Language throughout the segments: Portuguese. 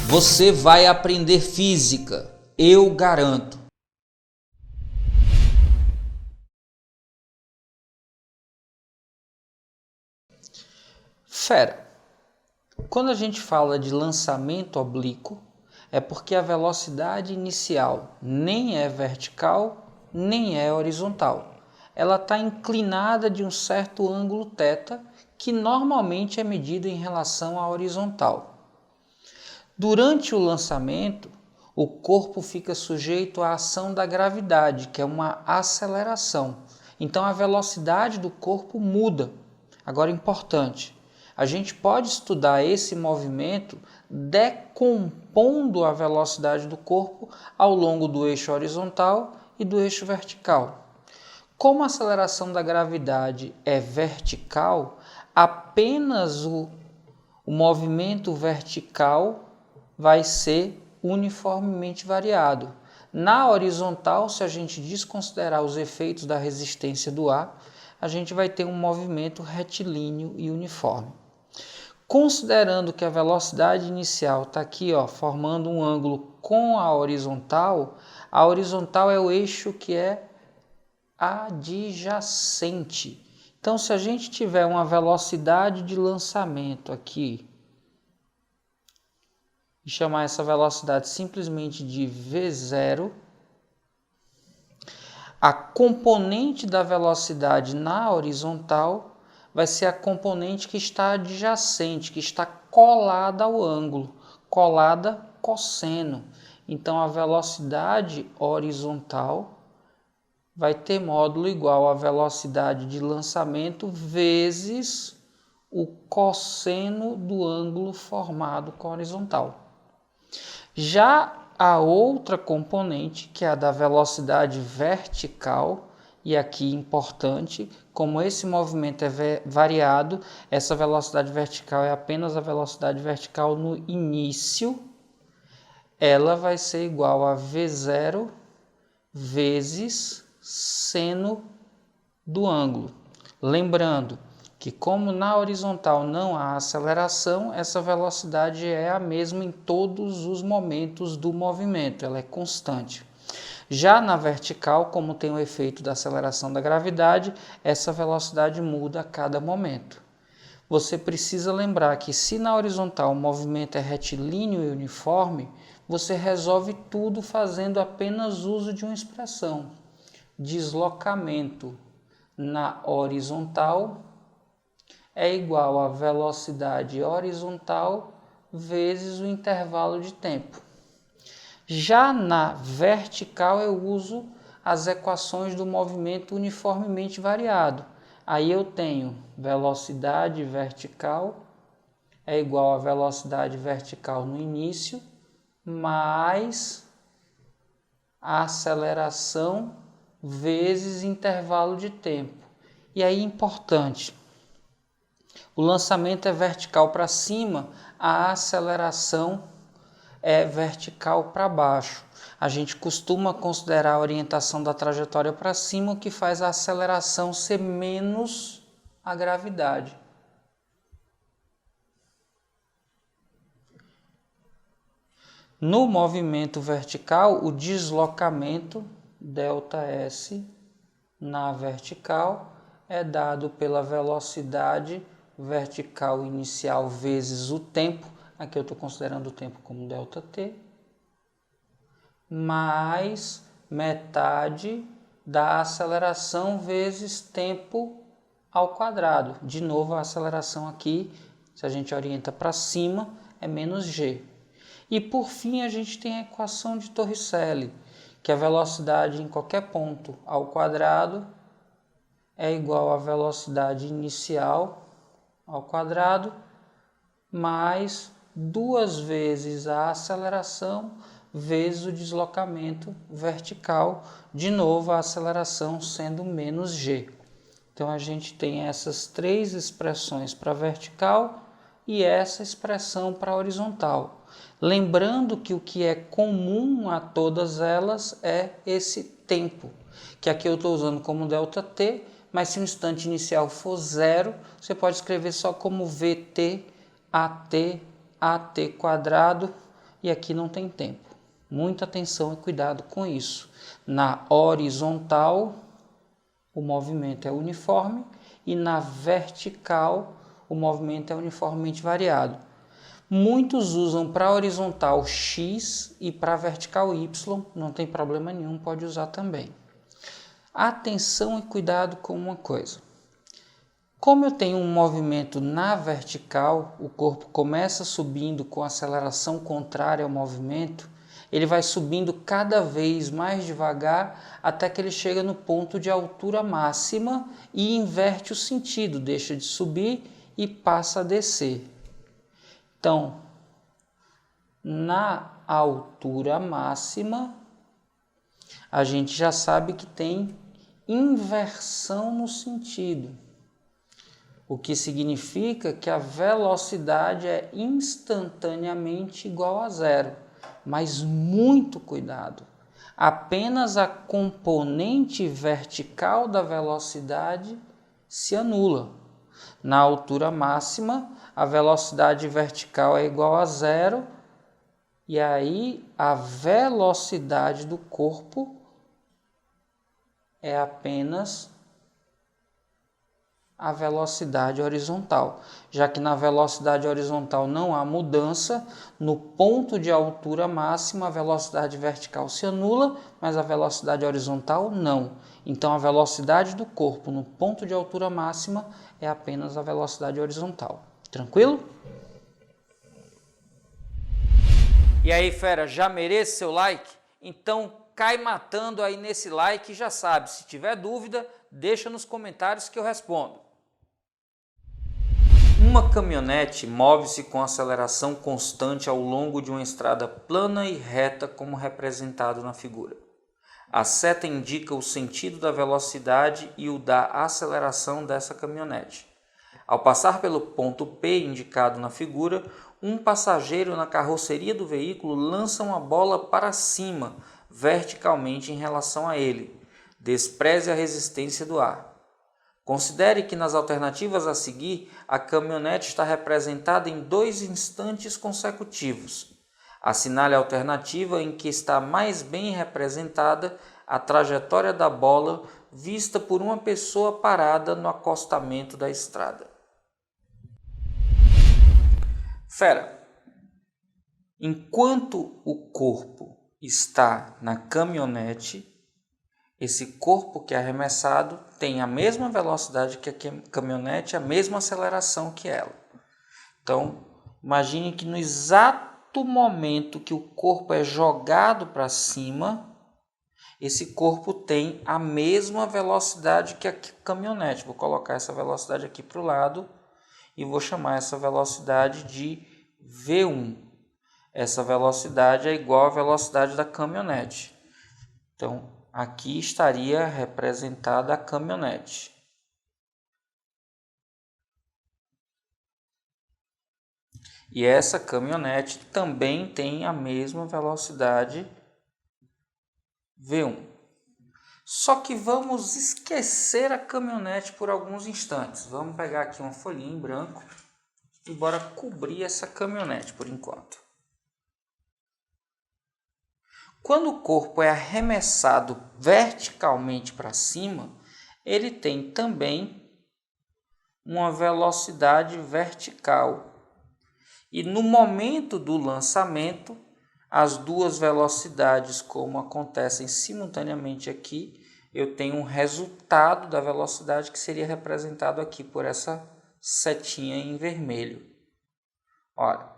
Você vai aprender física, eu garanto. Fera, quando a gente fala de lançamento oblíquo, é porque a velocidade inicial nem é vertical, nem é horizontal. Ela está inclinada de um certo ângulo θ, que normalmente é medido em relação à horizontal. Durante o lançamento, o corpo fica sujeito à ação da gravidade, que é uma aceleração. Então a velocidade do corpo muda. Agora, importante, a gente pode estudar esse movimento decompondo a velocidade do corpo ao longo do eixo horizontal e do eixo vertical. Como a aceleração da gravidade é vertical, apenas o movimento vertical vai ser uniformemente variado. Na horizontal, se a gente desconsiderar os efeitos da resistência do ar, a gente vai ter um movimento retilíneo e uniforme. Considerando que a velocidade inicial está aqui, formando um ângulo com a horizontal é o eixo que é adjacente. Então, se a gente tiver uma velocidade de lançamento aqui, e chamar essa velocidade simplesmente de V0, a componente da velocidade na horizontal vai ser a componente que está adjacente, que está colada ao ângulo, colada cosseno. Então, a velocidade horizontal vai ter módulo igual à velocidade de lançamento vezes o cosseno do ângulo formado com a horizontal. Já a outra componente, que é a da velocidade vertical, e aqui importante, como esse movimento é variado, essa velocidade vertical é apenas a velocidade vertical no início, ela vai ser igual a V0 vezes seno do ângulo. Lembrando que, como na horizontal não há aceleração, essa velocidade é a mesma em todos os momentos do movimento, ela é constante. Já na vertical, como tem o efeito da aceleração da gravidade, essa velocidade muda a cada momento. Você precisa lembrar que, se na horizontal o movimento é retilíneo e uniforme, você resolve tudo fazendo apenas uso de uma expressão: deslocamento na horizontal é igual a velocidade horizontal vezes o intervalo de tempo. Já na vertical eu uso as equações do movimento uniformemente variado. Aí eu tenho velocidade vertical é igual a velocidade vertical no início mais a aceleração vezes intervalo de tempo. E aí, importante, o lançamento é vertical para cima, a aceleração é vertical para baixo. A gente costuma considerar a orientação da trajetória para cima, o que faz a aceleração ser menos a gravidade. No movimento vertical, o deslocamento ΔS na vertical é dado pela velocidade vertical inicial vezes o tempo, aqui eu estou considerando o tempo como ΔT, mais metade da aceleração vezes tempo ao quadrado. De novo, a aceleração aqui, se a gente orienta para cima, é menos g. E por fim, a gente tem a equação de Torricelli, que a velocidade em qualquer ponto ao quadrado é igual à velocidade inicial ao quadrado mais 2 vezes a aceleração vezes o deslocamento vertical, de novo a aceleração sendo menos g. Então a gente tem essas três expressões para vertical e essa expressão para horizontal. Lembrando que o que é comum a todas elas é esse tempo, que aqui eu estou usando como ΔT, mas se o instante inicial for 0, você pode escrever só como VT, AT, AT quadrado, e aqui não tem tempo. Muita atenção e cuidado com isso. Na horizontal, o movimento é uniforme e na vertical, o movimento é uniformemente variado. Muitos usam para horizontal X e para vertical Y, não tem problema nenhum, pode usar também. Atenção e cuidado com uma coisa. Como eu tenho um movimento na vertical, o corpo começa subindo com aceleração contrária ao movimento, ele vai subindo cada vez mais devagar até que ele chega no ponto de altura máxima e inverte o sentido, deixa de subir e passa a descer. Então, na altura máxima, a gente já sabe que tem inversão no sentido, o que significa que a velocidade é instantaneamente igual a zero. Mas muito cuidado, apenas a componente vertical da velocidade se anula. Na altura máxima, a velocidade vertical é igual a zero, e aí a velocidade do corpo é apenas a velocidade horizontal, já que na velocidade horizontal não há mudança, no ponto de altura máxima a velocidade vertical se anula, mas a velocidade horizontal não. Então a velocidade do corpo no ponto de altura máxima é apenas a velocidade horizontal. Tranquilo? E aí, fera, já merece seu like? Então cai matando aí nesse like, já sabe, se tiver dúvida, deixa nos comentários que eu respondo. Uma caminhonete move-se com aceleração constante ao longo de uma estrada plana e reta, como representado na figura. A seta indica o sentido da velocidade e o da aceleração dessa caminhonete. Ao passar pelo ponto P indicado na figura, um passageiro na carroceria do veículo lança uma bola para cima, verticalmente em relação a ele. Despreze a resistência do ar. Considere que nas alternativas a seguir, a caminhonete está representada em 2 instantes consecutivos. Assinale a alternativa em que está mais bem representada a trajetória da bola vista por uma pessoa parada no acostamento da estrada. Fera, enquanto o corpo está na caminhonete, esse corpo que é arremessado tem a mesma velocidade que a caminhonete, a mesma aceleração que ela. Então, imagine que no exato momento que o corpo é jogado para cima, esse corpo tem a mesma velocidade que a caminhonete. Vou colocar essa velocidade aqui para o lado e vou chamar essa velocidade de V1. Essa velocidade é igual à velocidade da caminhonete. Então, aqui estaria representada a caminhonete. E essa caminhonete também tem a mesma velocidade V1. Só que vamos esquecer a caminhonete por alguns instantes. Vamos pegar aqui uma folhinha em branco e bora cobrir essa caminhonete por enquanto. Quando o corpo é arremessado verticalmente para cima, ele tem também uma velocidade vertical. E no momento do lançamento, as duas velocidades, como acontecem simultaneamente aqui, eu tenho um resultado da velocidade que seria representado aqui por essa setinha em vermelho. Olha.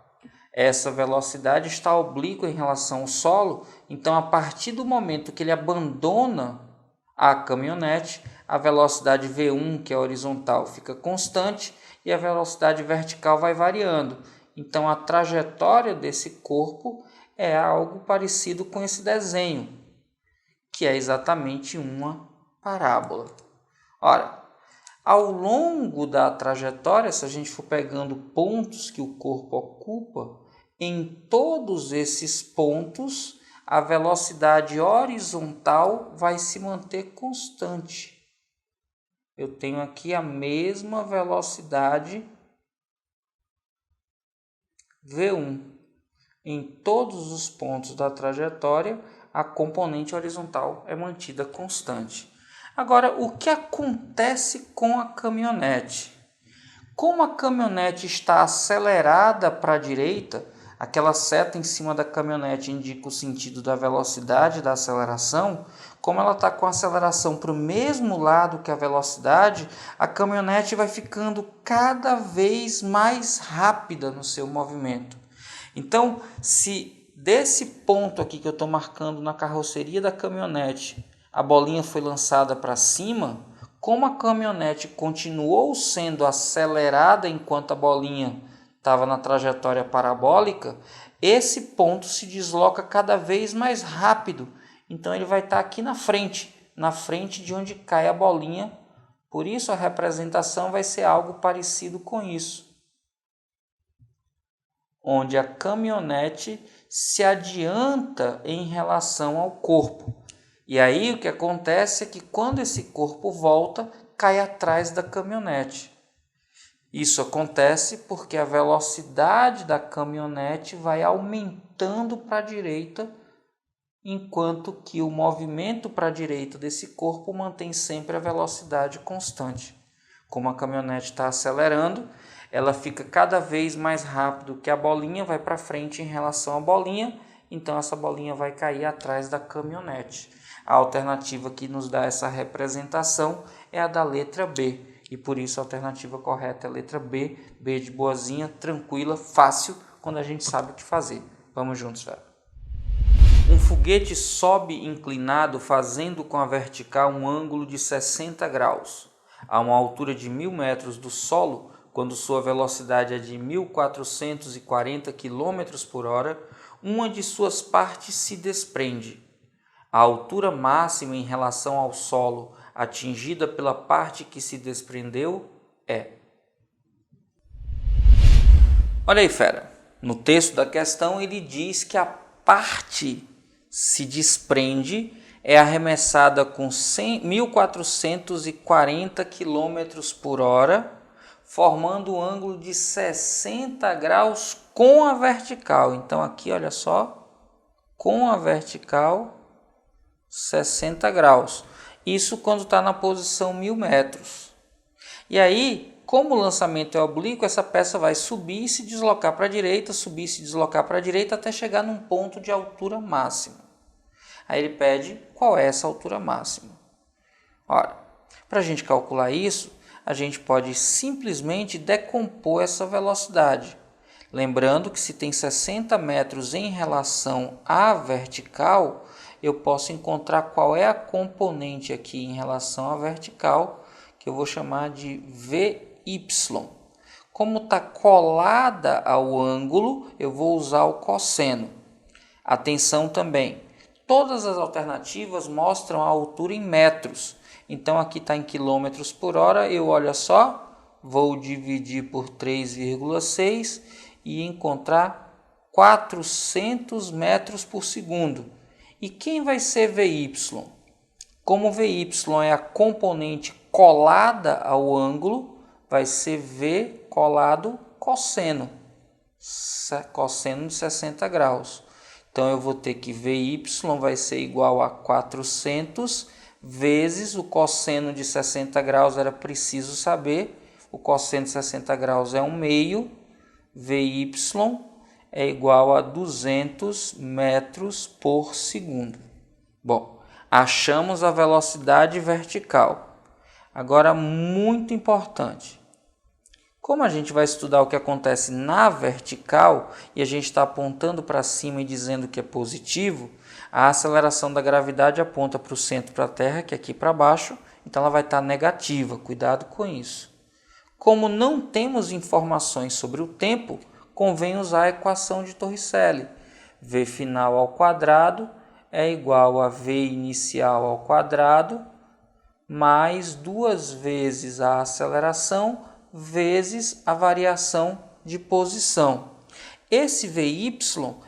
Essa velocidade está oblíqua em relação ao solo, então a partir do momento que ele abandona a caminhonete, a velocidade V1, que é horizontal, fica constante e a velocidade vertical vai variando. Então a trajetória desse corpo é algo parecido com esse desenho, que é exatamente uma parábola. Ora, ao longo da trajetória, se a gente for pegando pontos que o corpo ocupa, em todos esses pontos, a velocidade horizontal vai se manter constante. Eu tenho aqui a mesma velocidade V1. em todos os pontos da trajetória, a componente horizontal é mantida constante. Agora, o que acontece com a caminhonete? Como a caminhonete está acelerada para a direita, aquela seta em cima da caminhonete indica o sentido da velocidade da aceleração. Como ela está com a aceleração para o mesmo lado que a velocidade, a caminhonete vai ficando cada vez mais rápida no seu movimento. Então, se desse ponto aqui que eu estou marcando na carroceria da caminhonete, a bolinha foi lançada para cima, como a caminhonete continuou sendo acelerada enquanto a bolinha estava na trajetória parabólica, esse ponto se desloca cada vez mais rápido. Então ele vai estar aqui na frente de onde cai a bolinha. Por isso a representação vai ser algo parecido com isso, onde a caminhonete se adianta em relação ao corpo. E aí o que acontece é que quando esse corpo volta, cai atrás da caminhonete. Isso acontece porque a velocidade da caminhonete vai aumentando para a direita, enquanto que o movimento para a direita desse corpo mantém sempre a velocidade constante. Como a caminhonete está acelerando, ela fica cada vez mais rápido que a bolinha, vai para frente em relação à bolinha, então essa bolinha vai cair atrás da caminhonete. A alternativa que nos dá essa representação é a da letra B, e por isso a alternativa correta é a letra B, B de boazinha, tranquila, fácil, quando a gente sabe o que fazer. Vamos juntos, Vera. Um foguete sobe inclinado fazendo com a vertical um ângulo de 60 graus, a uma altura de 1.000 metros do solo, quando sua velocidade é de 1.440 km por hora, uma de suas partes se desprende. A altura máxima em relação ao solo atingida pela parte que se desprendeu é... Olha aí, fera. No texto da questão ele diz que a parte se desprende é arremessada com 1.440 km por hora, formando um ângulo de 60 graus com a vertical. Então aqui, olha só, com a vertical 60 graus. Isso quando está na posição 1.000 metros. E aí, como o lançamento é oblíquo, essa peça vai subir e se deslocar para a direita, subir e se deslocar para a direita até chegar num ponto de altura máxima. Aí ele pede qual é essa altura máxima. Ora, para a gente calcular isso, a gente pode simplesmente decompor essa velocidade. Lembrando que se tem 60 metros em relação à vertical, eu posso encontrar qual é a componente aqui em relação à vertical, que eu vou chamar de VY. Como está colada ao ângulo, eu vou usar o cosseno. Atenção também, todas as alternativas mostram a altura em metros. Então aqui está em quilômetros por hora, eu olha só, vou dividir por 3,6 e encontrar 400 metros por segundo. E quem vai ser VY? Como VY é a componente colada ao ângulo, vai ser V colado cosseno, cosseno de 60 graus. Então eu vou ter que VY vai ser igual a 400 vezes o cosseno de 60 graus, era preciso saber, o cosseno de 60 graus é 1/2, VY é igual a 200 metros por segundo. Bom, achamos a velocidade vertical. Agora, muito importante, como a gente vai estudar o que acontece na vertical e a gente está apontando para cima e dizendo que é positivo, a aceleração da gravidade aponta para o centro, para a Terra, que é aqui para baixo, então ela vai estar negativa, cuidado com isso. Como não temos informações sobre o tempo, convém usar a equação de Torricelli. V final ao quadrado é igual a V inicial ao quadrado mais 2 vezes a aceleração vezes a variação de posição. Esse VY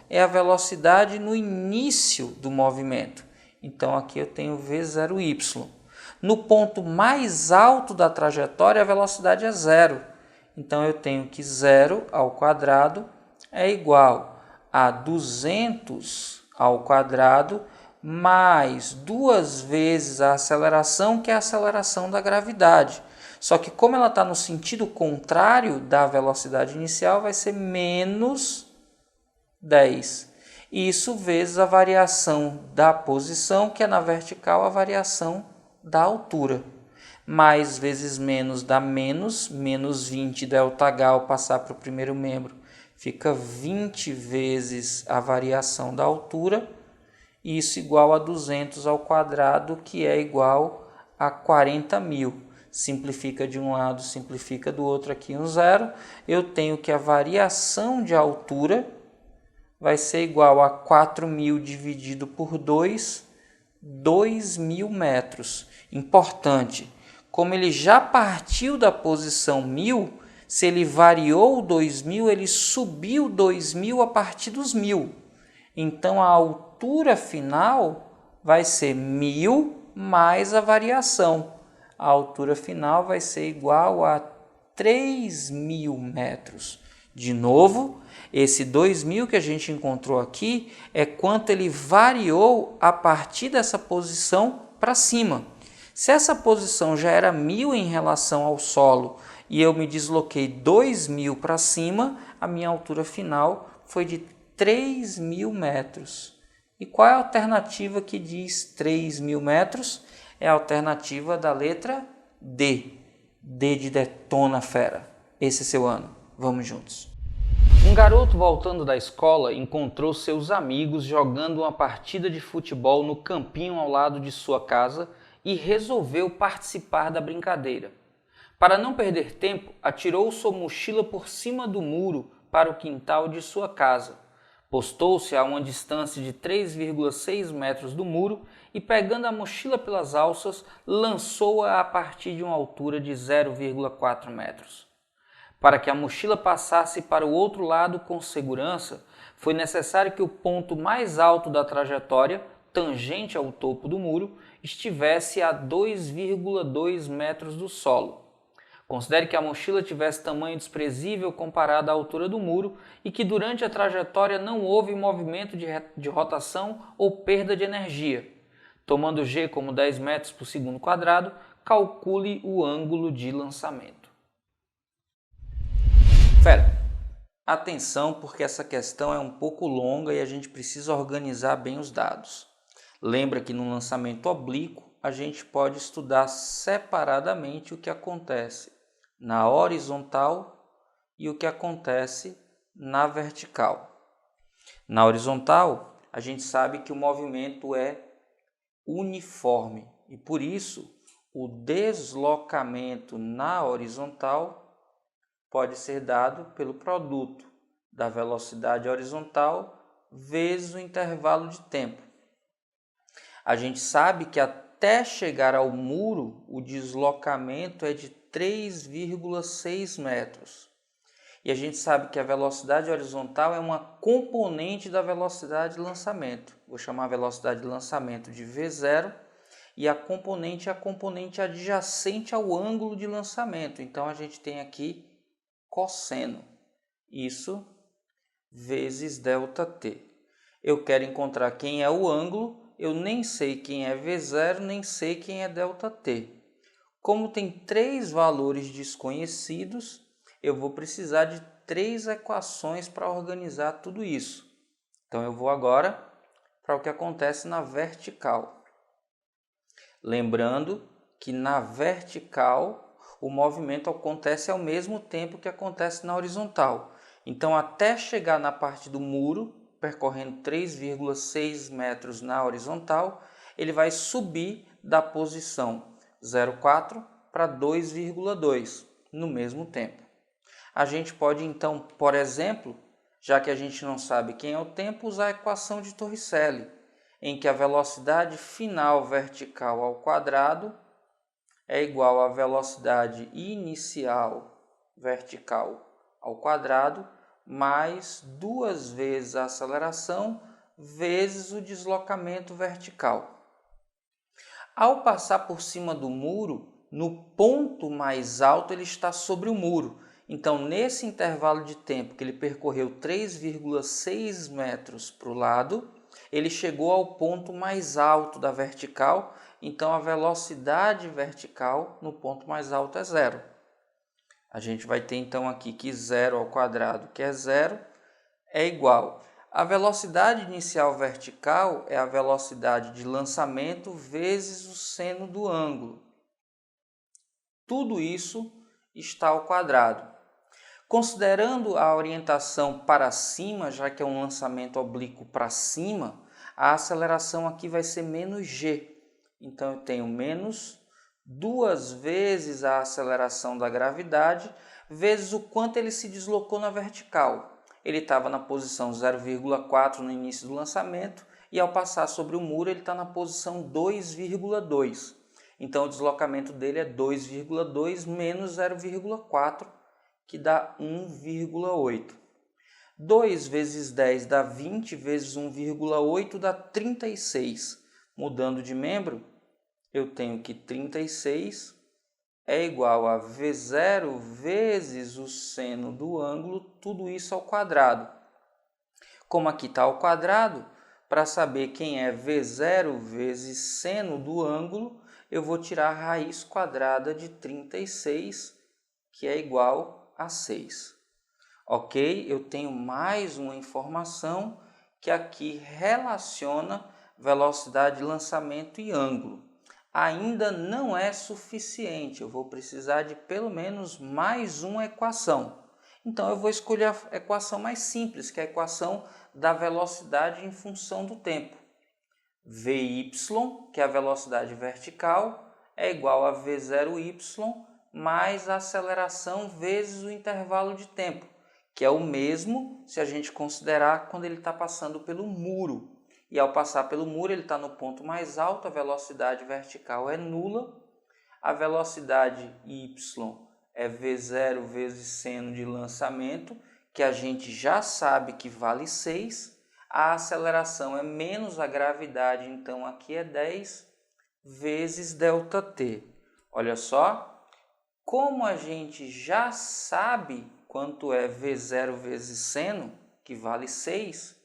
é a velocidade no início do movimento. Então aqui eu tenho V0y. No ponto mais alto da trajetória a velocidade é 0. Então eu tenho que 0 ao quadrado é igual a 200 ao quadrado mais 2 vezes a aceleração, que é a aceleração da gravidade. Só que como ela está no sentido contrário da velocidade inicial, vai ser menos 10. Isso vezes a variação da posição, que é na vertical a variação da altura. Mais vezes menos dá menos 20 ΔH ao passar para o primeiro membro. Fica 20 vezes a variação da altura, isso igual a 200 ao quadrado, que é igual a 40.000. Simplifica de um lado, simplifica do outro, aqui um zero. Eu tenho que a variação de altura vai ser igual a 4.000 dividido por 2, 2.000 metros. Importante, como ele já partiu da posição 1.000, se ele variou 2.000, ele subiu 2.000 a partir dos 1.000. Então, a altura final vai ser 1.000 mais a variação. A altura final vai ser igual a 3.000 metros. De novo, esse 2.000 que a gente encontrou aqui é quanto ele variou a partir dessa posição para cima. Se essa posição já era 1.000 em relação ao solo e eu me desloquei 2.000 para cima, a minha altura final foi de 3.000 metros. E qual é a alternativa que diz 3.000 metros? É a alternativa da letra D. D de detona fera. Esse é seu ano. Vamos juntos. Um garoto voltando da escola encontrou seus amigos jogando uma partida de futebol no campinho ao lado de sua casa e resolveu participar da brincadeira. Para não perder tempo, atirou sua mochila por cima do muro para o quintal de sua casa. Postou-se a uma distância de 3,6 metros do muro e, pegando a mochila pelas alças, lançou-a a partir de uma altura de 0,4 metros. Para que a mochila passasse para o outro lado com segurança, foi necessário que o ponto mais alto da trajetória, tangente ao topo do muro, estivesse a 2,2 metros do solo. Considere que a mochila tivesse tamanho desprezível comparado à altura do muro e que durante a trajetória não houve movimento de rotação ou perda de energia. Tomando G como 10 metros por segundo quadrado, calcule o ângulo de lançamento. Atenção, porque essa questão é um pouco longa e a gente precisa organizar bem os dados. Lembra que no lançamento oblíquo a gente pode estudar separadamente o que acontece na horizontal e o que acontece na vertical. Na horizontal, a gente sabe que o movimento é uniforme e por isso o deslocamento na horizontal pode ser dado pelo produto da velocidade horizontal vezes o intervalo de tempo. A gente sabe que até chegar ao muro, o deslocamento é de 3,6 metros. E a gente sabe que a velocidade horizontal é uma componente da velocidade de lançamento. Vou chamar a velocidade de lançamento de V0 e a componente é a componente adjacente ao ângulo de lançamento. Então a gente tem aqui cosseno. Isso vezes ΔT. Eu quero encontrar quem é o ângulo, eu nem sei quem é V0, nem sei quem é ΔT. Como tem 3 valores desconhecidos, eu vou precisar de 3 equações para organizar tudo isso. Então eu vou agora para o que acontece na vertical. Lembrando que na vertical o movimento acontece ao mesmo tempo que acontece na horizontal. Então, até chegar na parte do muro, percorrendo 3,6 metros na horizontal, ele vai subir da posição 0,4 para 2,2 no mesmo tempo. A gente pode, então, por exemplo, já que a gente não sabe quem é o tempo, usar a equação de Torricelli, em que a velocidade final vertical ao quadrado é igual à velocidade inicial vertical ao quadrado mais 2 vezes a aceleração vezes o deslocamento vertical. Ao passar por cima do muro, no ponto mais alto ele está sobre o muro. Então, nesse intervalo de tempo que ele percorreu 3,6 metros para o lado, ele chegou ao ponto mais alto da vertical, então a velocidade vertical no ponto mais alto é zero. A gente vai ter então aqui que zero ao quadrado, que é zero, é igual. A velocidade inicial vertical é a velocidade de lançamento vezes o seno do ângulo. Tudo isso está ao quadrado. Considerando a orientação para cima, já que é um lançamento oblíquo para cima, a aceleração aqui vai ser menos g. Então, eu tenho menos 2 vezes a aceleração da gravidade, vezes o quanto ele se deslocou na vertical. Ele estava na posição 0,4 no início do lançamento, e ao passar sobre o muro, ele está na posição 2,2. Então, o deslocamento dele é 2,2 menos 0,4, que dá 1,8. 2 vezes 10 dá 20, vezes 1,8 dá 36. Mudando de membro, eu tenho que 36 é igual a V0 vezes o seno do ângulo, tudo isso ao quadrado. Como aqui está ao quadrado, para saber quem é V0 vezes seno do ângulo, eu vou tirar a raiz quadrada de 36, que é igual a 6. Ok? Eu tenho mais uma informação que aqui relaciona velocidade de lançamento e ângulo. Ainda não é suficiente, eu vou precisar de pelo menos mais uma equação. Então, eu vou escolher a equação mais simples, que é a equação da velocidade em função do tempo. Vy, que é a velocidade vertical, é igual a V0y mais a aceleração vezes o intervalo de tempo, que é o mesmo se a gente considerar quando ele está passando pelo muro. E ao passar pelo muro, ele está no ponto mais alto, a velocidade vertical é nula, a velocidade y é V0 vezes seno de lançamento, que a gente já sabe que vale 6, a aceleração é menos a gravidade, então aqui é 10 vezes ΔT. Olha só, como a gente já sabe quanto é V0 vezes seno, que vale 6,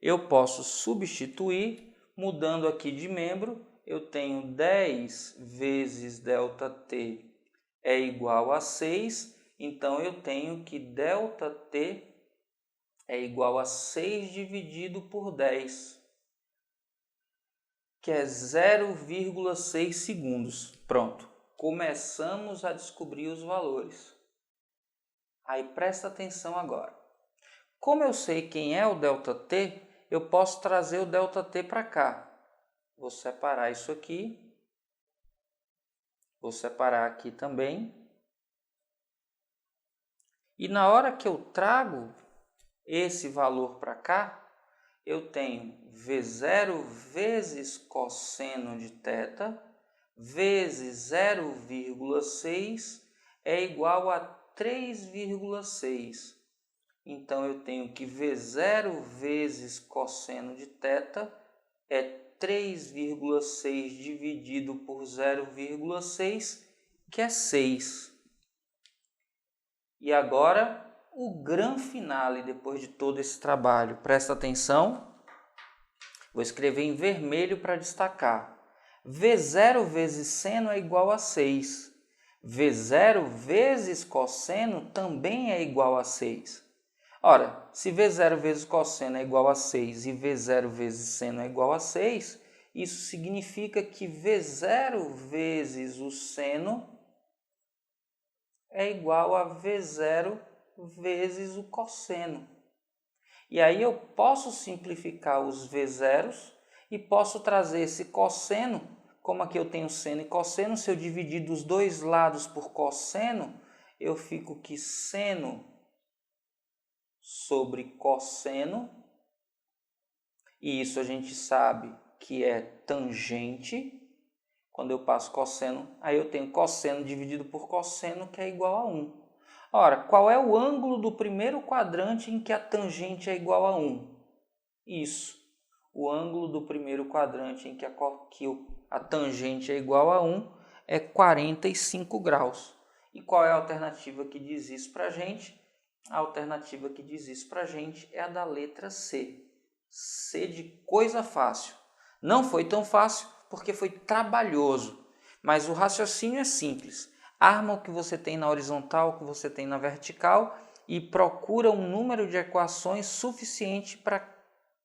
eu posso substituir, mudando aqui de membro, eu tenho 10 vezes ΔT é igual a 6, então eu tenho que ΔT é igual a 6 dividido por 10, que é 0,6 segundos. Pronto, começamos a descobrir os valores. Aí presta atenção agora. Como eu sei quem é o ΔT, eu posso trazer o ΔT para cá. Vou separar isso aqui. Vou separar aqui também. E na hora que eu trago esse valor para cá, eu tenho V0 vezes cosseno de θ vezes 0,6 é igual a 3,6. Então, eu tenho que V0 vezes cosseno de θ é 3,6 dividido por 0,6, que é 6. E agora, o grande finale, depois de todo esse trabalho. Presta atenção. Vou escrever em vermelho para destacar. V0 vezes seno é igual a 6. V0 vezes cosseno também é igual a 6. Ora, se V0 vezes cosseno é igual a 6 e V0 vezes seno é igual a 6, isso significa que V0 vezes o seno é igual a V0 vezes o cosseno. E aí eu posso simplificar os V0s e posso trazer esse cosseno, como aqui eu tenho seno e cosseno, se eu dividir dos dois lados por cosseno, eu fico que seno sobre cosseno, e isso a gente sabe que é tangente. Quando eu passo cosseno, aí eu tenho cosseno dividido por cosseno, que é igual a 1. Ora, qual é o ângulo do primeiro quadrante em que a tangente é igual a 1? Isso, o ângulo do primeiro quadrante em que a tangente é igual a 1 é 45 graus. E qual é a alternativa que diz isso para a gente? A alternativa que diz isso para a gente é a da letra C. C de coisa fácil. Não foi tão fácil porque foi trabalhoso, mas o raciocínio é simples. Arma o que você tem na horizontal, o que você tem na vertical e procura um número de equações suficiente para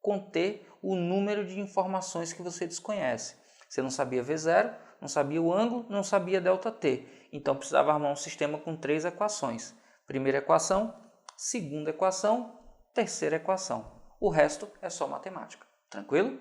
conter o número de informações que você desconhece. Você não sabia V0, não sabia o ângulo, não sabia ΔT. Então precisava armar um sistema com 3 equações. Primeira equação, segunda equação, terceira equação. O resto é só matemática. Tranquilo?